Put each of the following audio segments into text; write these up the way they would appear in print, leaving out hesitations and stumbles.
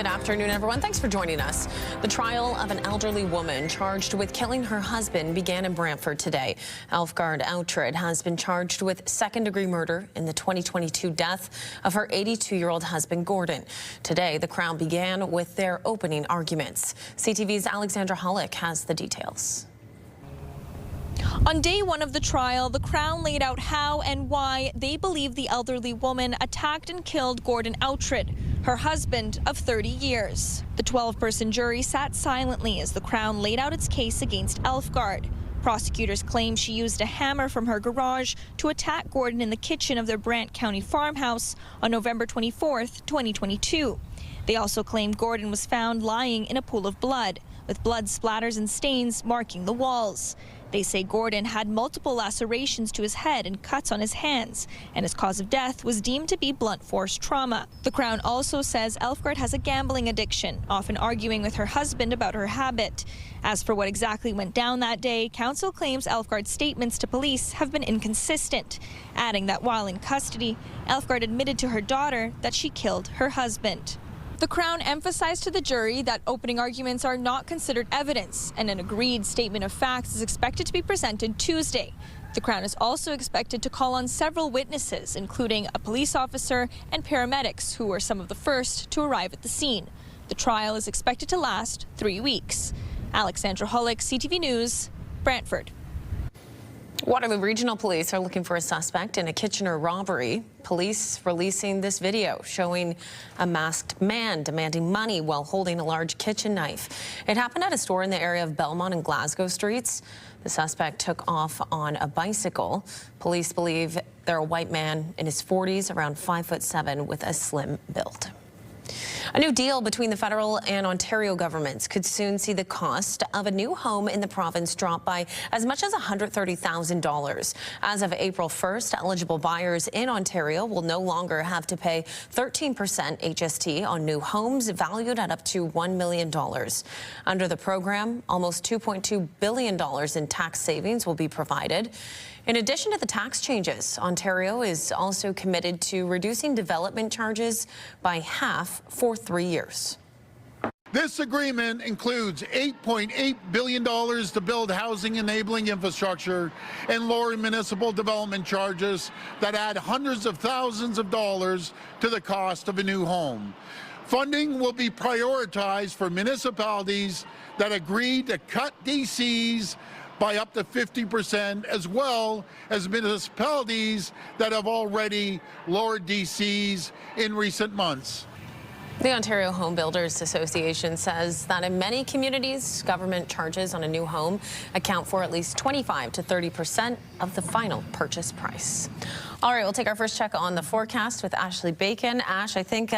Good afternoon, everyone. Thanks for joining us. The trial of an elderly woman charged with killing her husband began in Brantford today. Elfgard Outred has been charged with second-degree murder in the 2022 death of her 82-year-old husband, Gordon. Today, the Crown began with their opening arguments. CTV's Alexandra Hollick has the details. On day one of the trial, the Crown laid out how and why they believe the elderly woman attacked and killed Gordon Outred, her husband of 30 years. The 12-person jury sat silently as the Crown laid out its case against Elfgard. Prosecutors claim she used a hammer from her garage to attack Gordon in the kitchen of their Brant County farmhouse on November 24, 2022. They also claim Gordon was found lying in a pool of blood, with blood splatters and stains marking the walls. They say Gordon had multiple lacerations to his head and cuts on his hands, and his cause of death was deemed to be blunt force trauma. The Crown also says Elfgard has a gambling addiction, often arguing with her husband about her habit. As for what exactly went down that day, counsel claims Elfgard's statements to police have been inconsistent, adding that while in custody, Elfgard admitted to her daughter that she killed her husband. The Crown emphasized to the jury that opening arguments are not considered evidence, and an agreed statement of facts is expected to be presented Tuesday. The Crown is also expected to call on several witnesses, including a police officer and paramedics, who were some of the first to arrive at the scene. The trial is expected to last 3 weeks. Alexandra Hollick, CTV News, Brantford. Waterloo Regional Police are looking for a suspect in a Kitchener robbery. Police releasing this video showing a masked man demanding money while holding a large kitchen knife. It happened at a store in the area of Belmont and Glasgow streets. The suspect took off on a bicycle. Police believe they're a white man in his 40s, around 5'7", with a slim build. A new deal between the federal and Ontario governments could soon see the cost of a new home in the province drop by as much as $130,000. As of April 1st, eligible buyers in Ontario will no longer have to pay 13% HST on new homes valued at up to $1 million. Under the program, almost $2.2 billion in tax savings will be provided. In addition to the tax changes, Ontario is also committed to reducing development charges by half for 3 years. This agreement includes $8.8 billion to build housing-enabling infrastructure and lower municipal development charges that add hundreds of thousands of dollars to the cost of a new home. Funding will be prioritized for municipalities that agree to cut DCs by up to 50%, as well as municipalities that have already lowered DCs in recent months. The Ontario Home Builders Association says that in many communities, government charges on a new home account for at least 25 to 30% of the final purchase price. All right, we'll take our first check on the forecast with Ashley Bacon. Ash, I think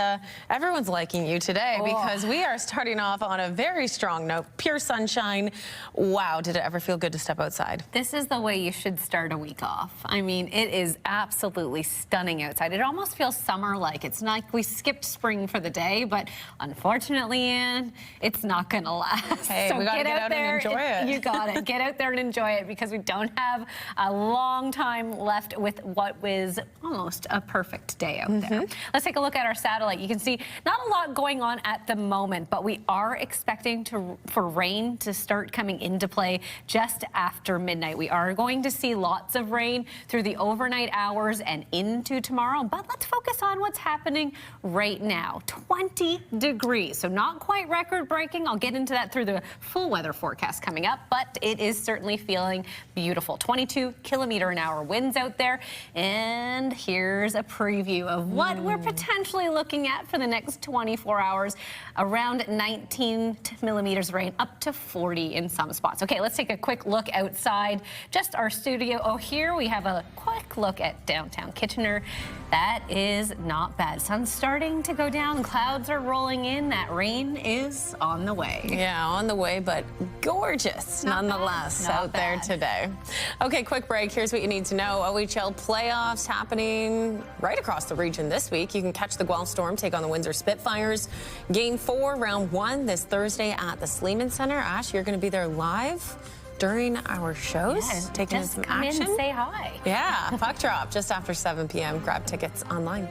everyone's liking you today because we are starting off on a very strong note. Pure sunshine. Wow, did it ever feel good to step outside? This is the way you should start a week off. I mean, it is absolutely stunning outside. It almost feels summer-like. It's not like we skipped spring for the day, but unfortunately, Anne, it's not going to last. Hey, so we got to get out there and enjoy it. You got it. Get out there and enjoy it because we don't have a long time left with what was almost a perfect day out there. Let's take a look at our satellite. You can see not a lot going on at the moment, but we are expecting for rain to start coming into play just after midnight. We are going to see lots of rain through the overnight hours and into tomorrow, but let's focus on what's happening right now. 20 degrees, so not quite record-breaking. I'll get into that through the full weather forecast coming up, but it is certainly feeling beautiful. 22-kilometer-an-hour winds out there, and here's a preview of what we're potentially looking at for the next 24 hours. Around 19 millimeters rain, up to 40 in some spots. Okay, let's take a quick look outside. Just our studio. Oh, here we have a quick look at downtown Kitchener. That is not bad. Sun's starting to go down. Clouds are rolling in. That rain is on the way. Yeah, on the way, but gorgeous nonetheless out there today. Okay, quick break. Here's what you need to know. OHL playoffs happening right across the region this week. You can catch the Guelph Storm take on the Windsor Spitfires. Game 4, round 1 this Thursday at the Sleeman Center. Ash, you're going to be there live during our shows, taking some action. Just come in and say hi. Yeah, puck drop just after 7 p.m. Grab tickets online.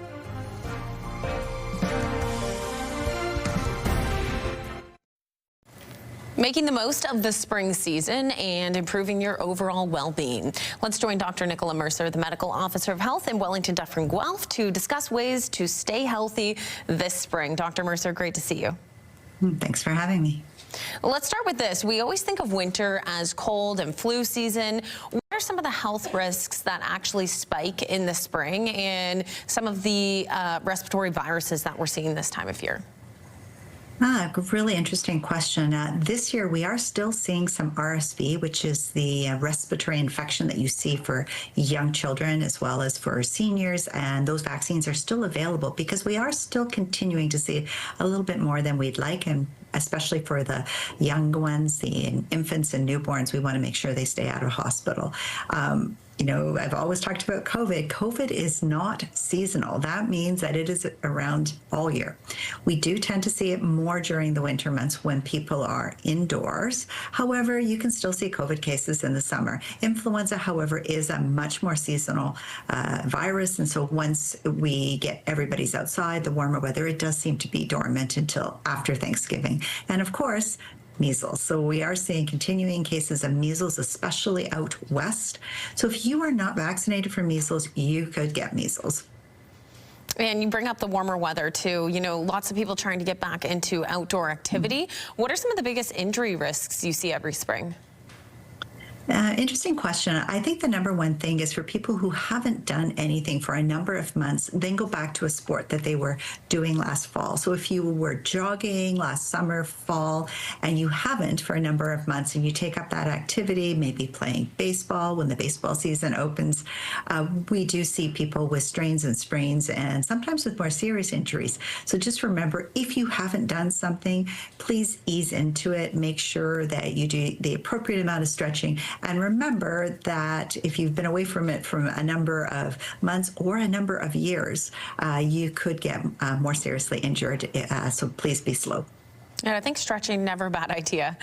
Making the most of the spring season and improving your overall well-being. Let's join Dr. Nicola Mercer, the Medical Officer of Health in Wellington-Dufferin Guelph, to discuss ways to stay healthy this spring. Dr. Mercer, great to see you. Thanks for having me. Let's start with this. We always think of winter as cold and flu season. What are some of the health risks that actually spike in the spring and some of the respiratory viruses that we're seeing this time of year? Really interesting question. This year, we are still seeing some RSV, which is the respiratory infection that you see for young children as well as for seniors. And those vaccines are still available because we are still continuing to see a little bit more than we'd like. And especially for the young ones, the infants and newborns, we want to make sure they stay out of hospital. You know, I've always talked about COVID. COVID is not seasonal. That means that it is around all year. We do tend to see it more during the winter months when people are indoors. However, you can still see COVID cases in the summer. Influenza, however, is a much more seasonal virus. And so once we get everybody's outside, the warmer weather, it does seem to be dormant until after Thanksgiving. And of course, measles. So we are seeing continuing cases of measles, especially out west. So if you are not vaccinated for measles, you could get measles. And you bring up the warmer weather too. You know, lots of people trying to get back into outdoor activity. What are some of the biggest injury risks you see every spring? Interesting question. I think the number one thing is for people who haven't done anything for a number of months, then go back to a sport that they were doing last fall. So if you were jogging last summer, fall, and you haven't for a number of months, and you take up that activity, maybe playing baseball when the baseball season opens, we do see people with strains and sprains and sometimes with more serious injuries. So just remember, if you haven't done something, please ease into it. Make sure that you do the appropriate amount of stretching. And remember that if you've been away from it from a number of months or a number of years, you could get more seriously injured. So please be slow. And I think stretching, never a bad idea.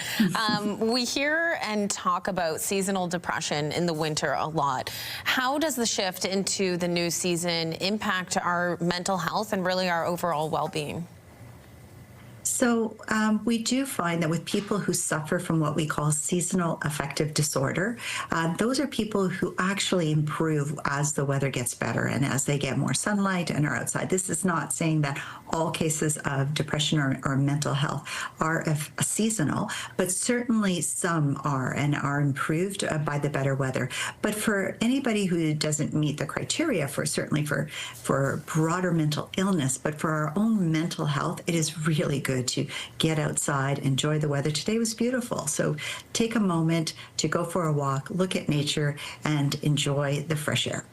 We hear and talk about seasonal depression in the winter a lot. How does the shift into the new season impact our mental health and really our overall well-being? So we do find that with people who suffer from what we call seasonal affective disorder, those are people who actually improve as the weather gets better and as they get more sunlight and are outside. This is not saying that all cases of depression or mental health are seasonal, but certainly some are and are improved by the better weather. But for anybody who doesn't meet the criteria for certainly for broader mental illness, but for our own mental health, it is really good to get outside, enjoy the weather. Today was beautiful. So take a moment to go for a walk, look at nature, and enjoy the fresh air.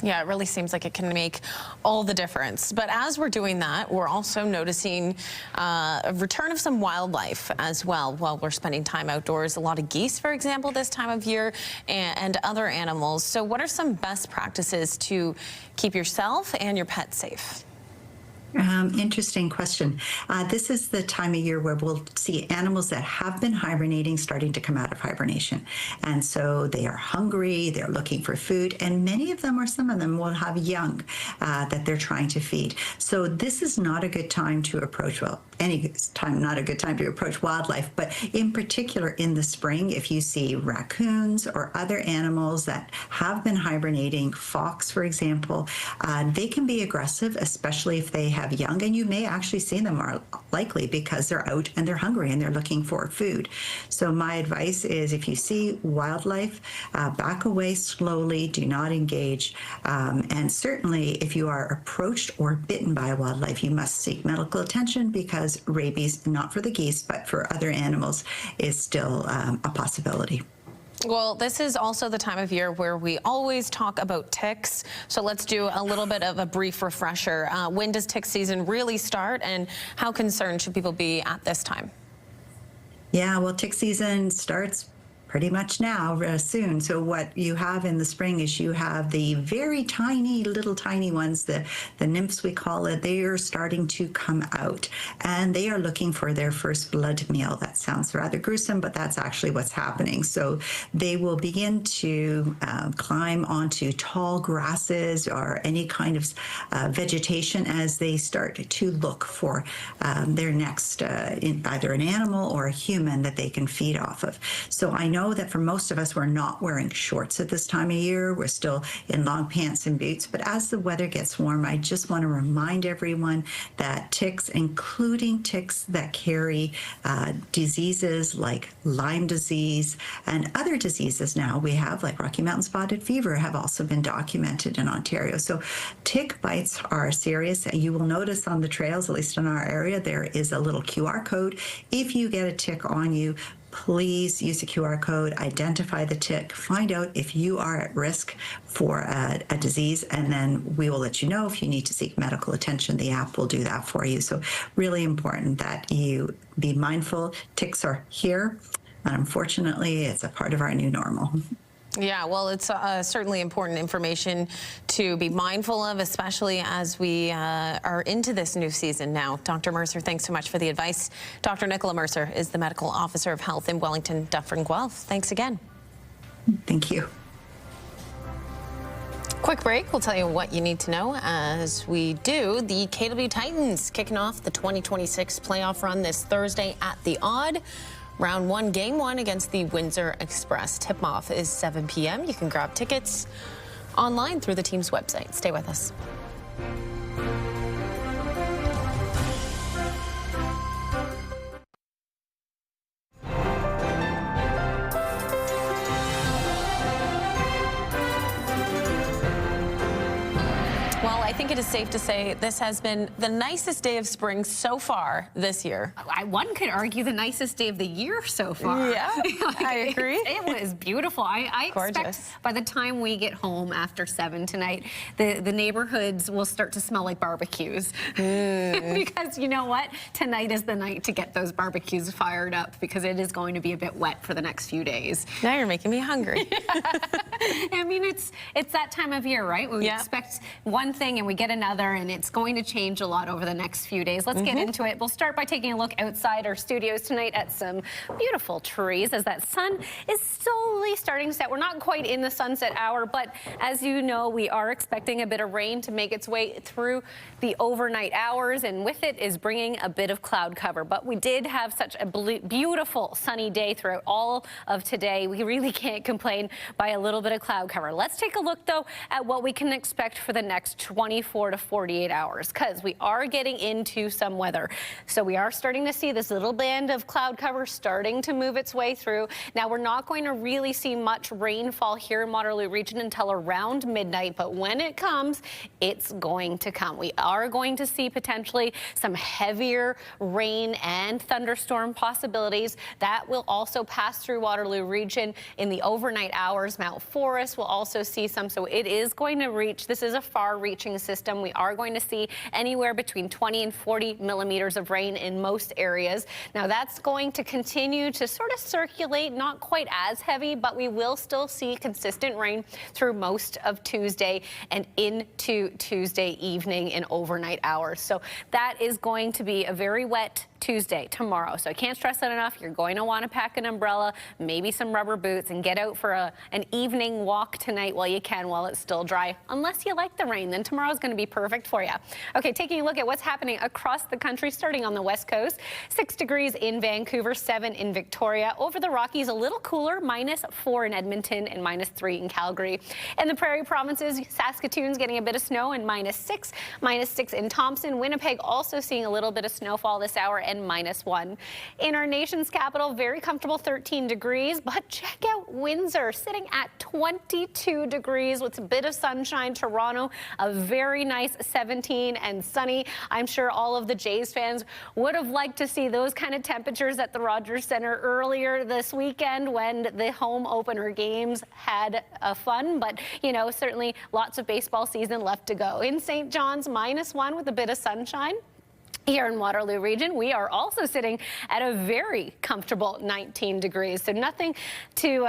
Yeah, it really seems like it can make all the difference. But as we're doing that, we're also noticing a return of some wildlife as well while we're spending time outdoors. A lot of geese, for example, this time of year, and other animals. So what are some best practices to keep yourself and your pet safe? Interesting question. This is the time of year where we'll see animals that have been hibernating starting to come out of hibernation. And so they are hungry, they're looking for food, and many of them or some of them will have young that they're trying to feed. So this is not a good time to approach, well, any time not a good time to approach wildlife, but in particular in the spring, if you see raccoons or other animals that have been hibernating, fox, for example, they can be aggressive, especially if they have young, and you may actually see them more likely because they're out and they're hungry and they're looking for food. So my advice is if you see wildlife, back away slowly, do not engage. And certainly if you are approached or bitten by a wildlife, you must seek medical attention because rabies, not for the geese, but for other animals, is still a possibility. Well, this is also the time of year where we always talk about ticks. So let's do a little bit of a brief refresher. When does tick season really start, and how concerned should people be at this time? Yeah, well, tick season starts pretty much now, soon. So what you have in the spring is you have the very tiny, little tiny ones, the nymphs we call it. They are starting to come out, and they are looking for their first blood meal. That sounds rather gruesome, but that's actually what's happening. So they will begin to climb onto tall grasses or any kind of vegetation as they start to look for their next either an animal or a human that they can feed off of. So I know that for most of us, we're not wearing shorts at this time of year. We're still in long pants and boots. But as the weather gets warm, I just want to remind everyone that ticks, including ticks that carry diseases like Lyme disease and other diseases now we have, like Rocky Mountain spotted fever, have also been documented in Ontario. So tick bites are serious. You will notice on the trails, at least in our area, there is a little QR code. If you get a tick on you, please use the QR code, identify the tick, find out if you are at risk for a disease, and then we will let you know if you need to seek medical attention. The app will do that for you. So really important that you be mindful. Ticks are here, and unfortunately, it's a part of our new normal. Yeah, well, it's certainly important information to be mindful of, especially as we are into this new season now. Dr. Mercer, thanks so much for the advice. Dr. Nicola Mercer is the Medical Officer of Health in Wellington, Dufferin, Guelph. Thanks again. Thank you. Quick break. We'll tell you what you need to know as we do. The KW Titans kicking off the 2026 playoff run this Thursday at the Odd. Round 1, Game 1 against the Windsor Express. Tip-off is 7 p.m. You can grab tickets online through the team's website. Stay with us. Well, I think it is safe to say this has been the nicest day of spring so far this year. One could argue the nicest day of the year so far. Yeah, I agree. It was beautiful. I expect by the time we get home after 7 tonight, the neighborhoods will start to smell like barbecues. Because you know what? Tonight is the night to get those barbecues fired up because it is going to be a bit wet for the next few days. Now you're making me hungry. I mean, it's that time of year, right? We expect one thing and we get another, and it's going to change a lot over the next few days. Let's get into it. We'll start by taking a look outside our studios tonight at some beautiful trees as that sun is slowly starting to set. We're not quite in the sunset hour, but as you know, we are expecting a bit of rain to make its way through the overnight hours, and with it is bringing a bit of cloud cover. But we did have such a beautiful sunny day throughout all of today. We really can't complain by a little bit of cloud cover. Let's take a look, though, at what we can expect for the next 24 to 48 hours, because we are getting into some weather. So we are starting to see this little band of cloud cover starting to move its way through. Now, we're not going to really see much rainfall here in Waterloo Region until around midnight, but when it comes, it's going to come. We are going to see potentially some heavier rain and thunderstorm possibilities. That will also pass through Waterloo Region in the overnight hours. Mount Forest will also see some, so it is going to reach, this is a far-reaching system. We are going to see anywhere between 20 and 40 millimeters of rain in most areas. Now, that's going to continue to sort of circulate, not quite as heavy, but we will still see consistent rain through most of Tuesday and into Tuesday evening and overnight hours. So that is going to be a very wet Tuesday, tomorrow. So I can't stress that enough. You're going to want to pack an umbrella, maybe some rubber boots, and get out for an evening walk tonight while you can, while it's still dry. Unless you like the rain, then tomorrow's going to be perfect for you. Okay, taking a look at what's happening across the country, starting on the west coast. 6 degrees in Vancouver, 7 in Victoria. Over the Rockies, a little cooler, -4 in Edmonton and -3 in Calgary. In the Prairie provinces, Saskatoon's getting a bit of snow and -6 in Thompson. Winnipeg also seeing a little bit of snowfall this hour and -1. In our nation's capital, very comfortable 13 degrees, but check out Windsor sitting at 22 degrees with a bit of sunshine. Toronto, a very nice 17 and sunny. I'm sure all of the Jays fans would have liked to see those kind of temperatures at the Rogers Centre earlier this weekend when the home opener games had fun, but you know, certainly lots of baseball season left to go. In St. John's, -1 with a bit of sunshine. Here in Waterloo region, we are also sitting at a very comfortable 19 degrees. So nothing to,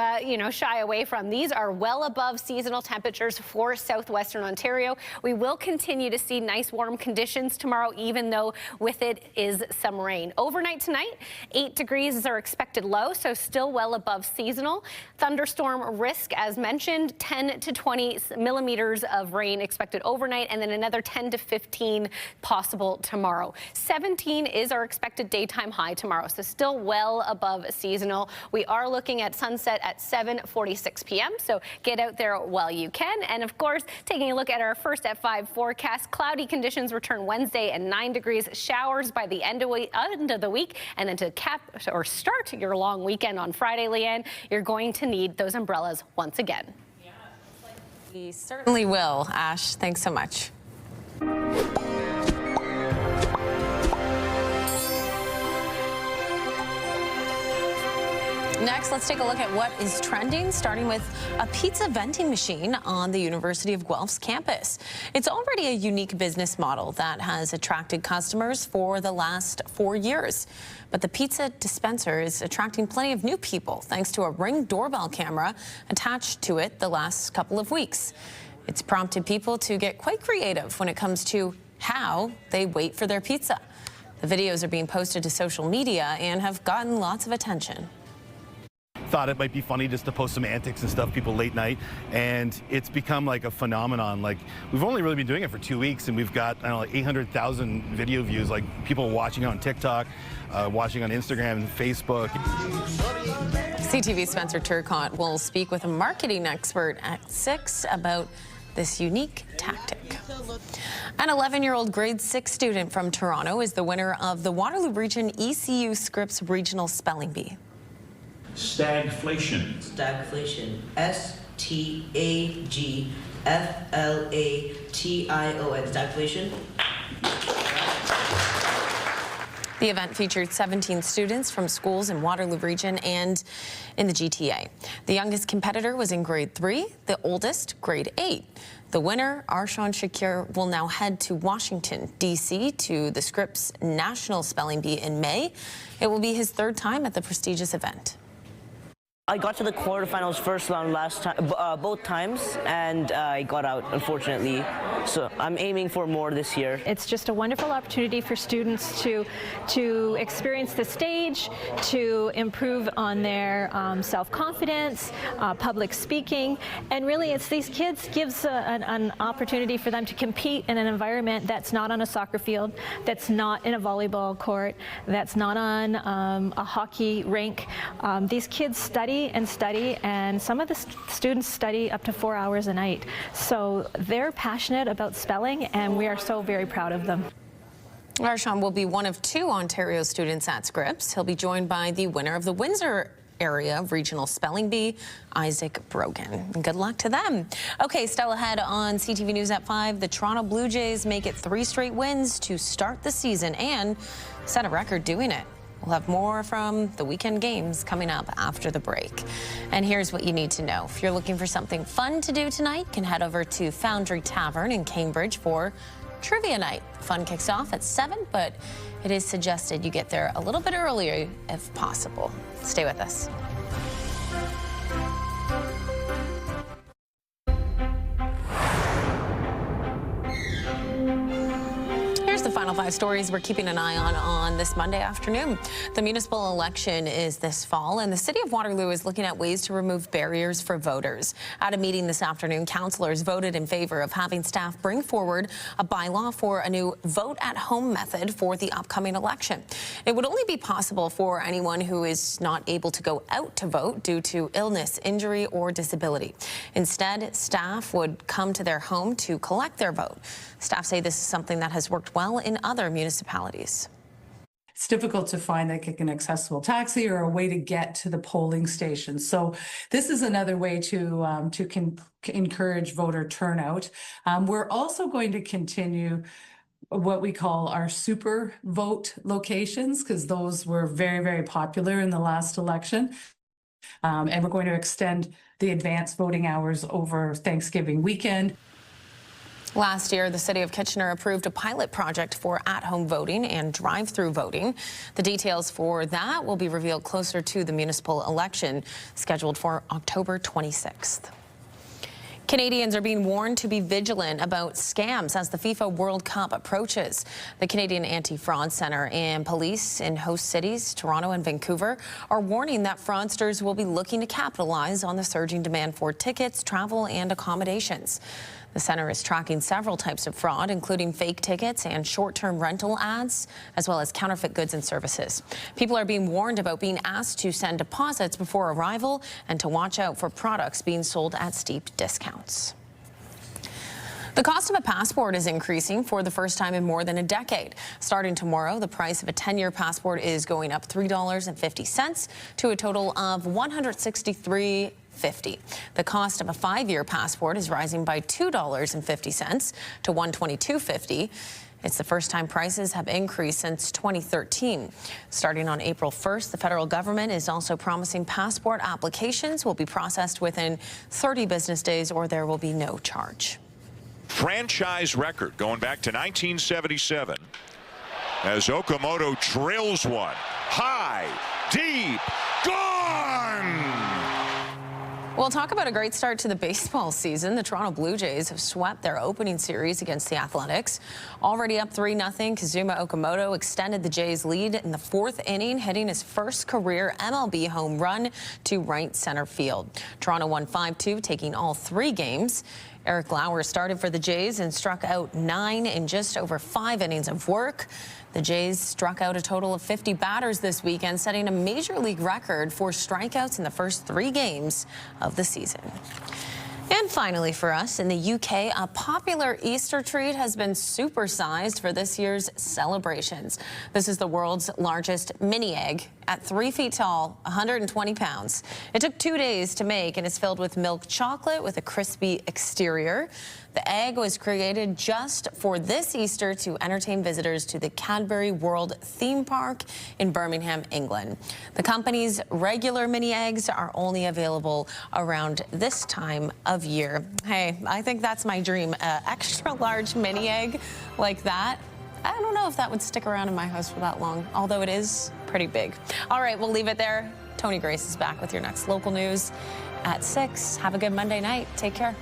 shy away from. These are well above seasonal temperatures for southwestern Ontario. We will continue to see nice warm conditions tomorrow, even though with it is some rain. Overnight tonight, 8 degrees is our expected low, so still well above seasonal. Thunderstorm risk, as mentioned, 10 to 20 millimeters of rain expected overnight, and then another 10 to 15 possible tomorrow. 17 is our expected daytime high tomorrow, so still well above seasonal. We are looking at sunset at 7:46 p.m., so get out there while you can. And of course, taking a look at our first at 5 forecast, cloudy conditions return Wednesday at 9 degrees, showers by the end of the week, and then to cap or start your long weekend on Friday, Leanne, you're going to need those umbrellas once again. Yeah, we certainly will. Ash, thanks so much. Next, let's take a look at what is trending, starting with a pizza vending machine on the University of Guelph's campus. It's already a unique business model that has attracted customers for the last 4 years. But the pizza dispenser is attracting plenty of new people thanks to a Ring doorbell camera attached to it the last couple of weeks. It's prompted people to get quite creative when it comes to how they wait for their pizza. The videos are being posted to social media and have gotten lots of attention. Thought it might be funny just to post some antics and stuff, people late night, and it's become like a phenomenon. Like, we've only really been doing it for 2 weeks, and we've got, I don't know, like 800,000 video views, like people watching on TikTok, watching on Instagram and Facebook. CTV's Spencer Turcotte will speak with a marketing expert at 6 about this unique tactic. An 11-year-old grade 6 student from Toronto is the winner of the Waterloo Region ECU Scripps Regional Spelling Bee. Stagflation. Stagflation. STAGFLATION. Stagflation. The event featured 17 students from schools in Waterloo Region and in the GTA. The youngest competitor was in grade 3, the oldest grade 8. The winner, Arshan Shakir, will now head to Washington, D.C. to the Scripps National Spelling Bee in May. It will be his 3rd time at the prestigious event. I got to the quarterfinals first round last time, both times, and I got out, unfortunately. So I'm aiming for more this year. It's just a wonderful opportunity for students to experience the stage, to improve on their self-confidence, public speaking, and really it's these kids gives an opportunity for them to compete in an environment that's not on a soccer field, that's not in a volleyball court, that's not on a hockey rink. These kids study and study, and some of the students study up to 4 hours a night. So they're passionate about spelling, and we are so very proud of them. Arshan will be one of 2 Ontario students at Scripps. He'll be joined by the winner of the Windsor Area Regional Spelling Bee, Isaac Brogan. And good luck to them. Okay, still ahead on CTV News at 5, the Toronto Blue Jays make it 3 straight wins to start the season and set a record doing it. We'll have more from the weekend games coming up after the break. And here's what you need to know. If you're looking for something fun to do tonight, you can head over to Foundry Tavern in Cambridge for trivia night. Fun kicks off at 7, but it is suggested you get there a little bit earlier if possible. Stay with us. The final 5 stories we're keeping an eye on this Monday afternoon. The municipal election is this fall, and the City of Waterloo is looking at ways to remove barriers for voters. At a meeting this afternoon, councillors voted in favor of having staff bring forward a bylaw for a new vote-at-home method for the upcoming election. It would only be possible for anyone who is not able to go out to vote due to illness, injury, or disability. Instead, staff would come to their home to collect their vote. Staff say this is something that has worked well in other municipalities. It's difficult to find like an accessible taxi or a way to get to the polling station. So this is another way to encourage voter turnout. We're also going to continue what we call our super vote locations, because those were very, very popular in the last election. And we're going to extend the advanced voting hours over Thanksgiving weekend. Last year, the City of Kitchener approved a pilot project for at-home voting and drive-through voting. The details for that will be revealed closer to the municipal election, scheduled for October 26th. Canadians are being warned to be vigilant about scams as the FIFA World Cup approaches. The Canadian Anti-Fraud Centre and police in host cities, Toronto and Vancouver, are warning that fraudsters will be looking to capitalize on the surging demand for tickets, travel, and accommodations. The centre is tracking several types of fraud, including fake tickets and short-term rental ads, as well as counterfeit goods and services. People are being warned about being asked to send deposits before arrival and to watch out for products being sold at steep discounts. The cost of a passport is increasing for the first time in more than a decade. Starting tomorrow, the price of a 10-year passport is going up $3.50 to a total of $163.50. The cost of a 5-year passport is rising by $2.50 to $122.50. It's the first time prices have increased since 2013. Starting on April 1st, the federal government is also promising passport applications will be processed within 30 business days or there will be no charge. Franchise record going back to 1977 as Okamoto drills one. High, deep, gone! We'll talk about a great start to the baseball season. The Toronto Blue Jays have swept their opening series against the Athletics. Already up 3-0, Kazuma Okamoto extended the Jays' lead in the 4th inning, hitting his first career MLB home run to right center field. Toronto won 5-2, taking all 3 games. Eric Lauer started for the Jays and struck out 9 in just over 5 innings of work. The Jays struck out a total of 50 batters this weekend, setting a major league record for strikeouts in the first 3 games of the season. And finally for us, in the UK, a popular Easter treat has been supersized for this year's celebrations. This is the world's largest mini egg at 3 feet tall, 120 pounds. It took 2 days to make and is filled with milk chocolate with a crispy exterior. The egg was created just for this Easter to entertain visitors to the Cadbury World theme park in Birmingham, England. The company's regular mini eggs are only available around this time of year. Hey, I think that's my dream, extra large mini egg like that. I don't know if that would stick around in my house for that long, although it is pretty big. All right, we'll leave it there. Tony Grace is back with your next local news at 6. Have a good Monday night. Take care.